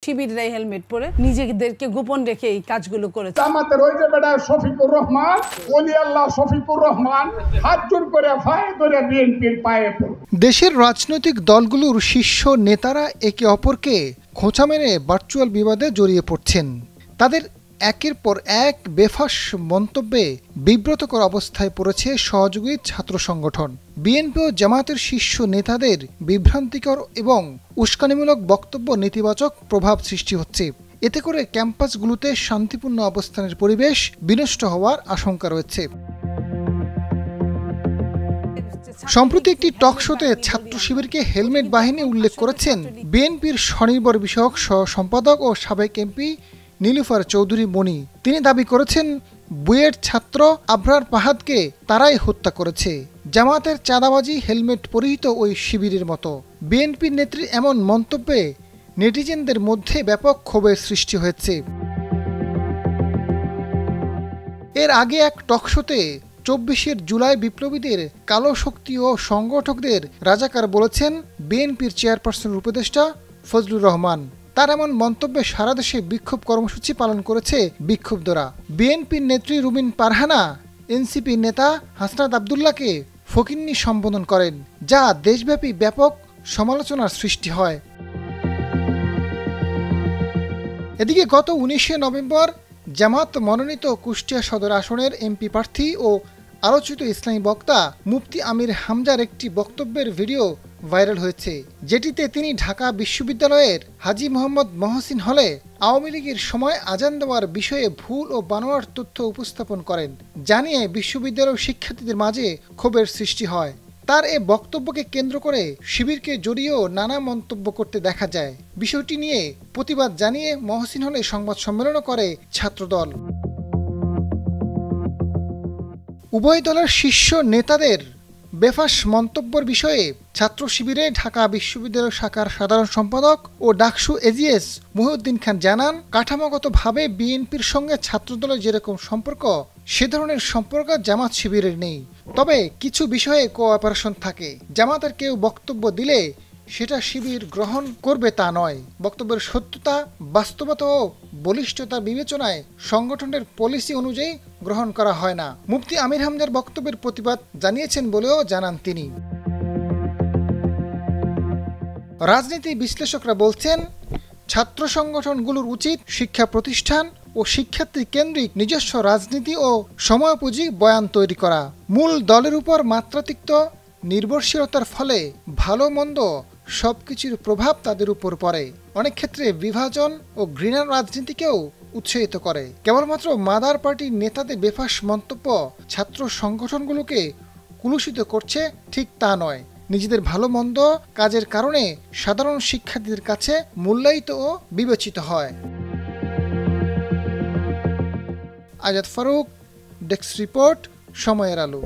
শিবিররাই helmet পরে নিজেদেরকে গোপন রেখে এই কাজগুলো করেছে। জামাতের ওই যে বেটা শফিকুর রহমান, ওলি আল্লাহ শফিকুর রহমান হাত জোর করে পায়ে ধরে বিএনপির পায়ে পড়ে। দেশের রাজনৈতিক দলগুলোর শীর্ষ নেতারা একে অপরকে খোঁচা মেরে ভার্চুয়াল বিবাদে জড়িয়ে পড়ছেন। তাদের একের পর এক বেফাঁস মন্তব্যে বিব্রতকর অবস্থায় পড়েছে সহযোগী ছাত্র সংগঠন। বিএনপি ও জামাতের শীর্ষ নেতাদের বিভ্রান্তিকর এবং উস্কানিমূলক বক্তব্য নেতিবাচক প্রভাব সৃষ্টি হচ্ছে। এতে করে ক্যাম্পাসগুলোতে শান্তিপূর্ণ অবস্থানের পরিবেশ বিনষ্ট হওয়ার আশঙ্কা রয়েছে। সম্প্রতি একটি টক শোতে ছাত্র শিবিরকে হেলমেট বাহিনী উল্লেখ করেছেন বিএনপির স্বনির্ভর বিষয়ক সহ সম্পাদক ও সাবেক এমপি নীলুফার চৌধুরী মনি। তিনি দাবি করেছেন বুয়েট ছাত্র আবরার ফাহাদকে তারাই হত্যা করেছে। জামাতের চাঁদাবাজি হেলমেট পরিহিত ওই শিবিরের মতো। বিএনপির নেত্রীর এমন মন্তব্যে নেটিজেনদের মধ্যে ব্যাপক ক্ষোভের সৃষ্টি হয়েছে। এর আগে এক টকশোতে 24 জুলাই বিপ্লবীদের কালো শক্তি ও সংগঠকদের রাজাকার বলেছেন বিএনপির চেয়ারপারসনের উপদেষ্টা ফজলুর রহমান। তার এমন মন্তব্যে সারা দেশে বিক্ষোভ কর্মসূচি পালন করেছে বিক্ষুব্ধরা। বিএনপির নেত্রী রুমিন পারহানা এনসিপি নেতা হাসনাত আবদুল্লাহকে ফকিন্নি সম্বোধন করেন, যা দেশব্যাপী ব্যাপক সমালোচনার সৃষ্টি হয়। এদিকে গত 19 নভেম্বর জামাত মনোনীত কুষ্টিয়া সদর আসনের এমপি প্রার্থী ও আলোচিত ইসলামী বক্তা মুফতি আমির হামজার একটি বক্তব্যের ভিডিও ভাইরাল হয়েছে, যেটিতে তিনি ঢাকা বিশ্ববিদ্যালয়ের হাজী মোহাম্মদ মহসিন হলে আওয়ামী লীগের সময় আজান দেওয়ার বিষয়ে ভুল ও বানোয়ার তথ্য উপস্থাপন করেন, জানিয়ে বিশ্ববিদ্যালয়ের শিক্ষার্থীদের মাঝে ক্ষোভের সৃষ্টি হয়। তার এ বক্তব্যকে কেন্দ্র করে শিবিরকে জড়িয়েও নানা মন্তব্য করতে দেখা যায়। বিষয়টি নিয়ে প্রতিবাদ জানিয়ে মহসিন হলে সংবাদ সম্মেলনও করে ছাত্রদল। উভয় দলের শীর্ষ নেতাদের বেফাঁস মন্তব্যের বিষয়ে ছাত্র শিবিরে ঢাকা বিশ্ববিদ্যালয় শাখার সাধারণ সম্পাদক ও ডাকসু এজিএস মহিউদ্দিন খান জানান, কাঠামোগতভাবে বিএনপির সঙ্গে ছাত্রদলের যেরকম সম্পর্ক সে ধরনের সম্পর্ক জামাত শিবিরের নেই। তবে কিছু বিষয়ে কোঅপারেশন থাকে। জামাতের কেউ বক্তব্য দিলে সেটা শিবির গ্রহণ করবে তা নয়। বক্তব্যের সত্যতা, বাস্তবতা ও বলিষ্ঠতার বিবেচনায় সংগঠনের পলিসি অনুযায়ী গ্রহণ করা হয় না। মুফতি আমির হামজার বক্তব্যের প্রতিবাদ জানিয়েছেন বলেও জানান তিনি। রাজনীতি বিশ্লেষকরা বলছেন, ছাত্র সংগঠনগুলোর উচিত শিক্ষা প্রতিষ্ঠান ও শিক্ষার্থী কেন্দ্রিক নিজস্ব রাজনীতি ও সময়োপযোগী বয়ান তৈরি করা। মূল দলের উপর মাত্রাতিরিক্ত নির্ভরশীলতার ফলে ভালো মন্দ সবকিছুর প্রভাব তাদের উপর পড়ে। অনেক ক্ষেত্রে বিভাজন ও ঘৃণার রাজনীতিকেও উৎসাহিত করে। কেবলমাত্র মাদার পার্টির নেতাদের বেফাঁস মন্তব্য ছাত্র সংগঠনগুলোকে কুলুষিত করছে ঠিক তা নয়। নিজেদের ভালো মন্দ কাজের কারণে সাধারণ শিক্ষার্থীদের কাছে মূল্যায়িত ও বিবেচিত হয়। আজাদ ফারুক, ডেস্ক রিপোর্ট, সময়ের আলো।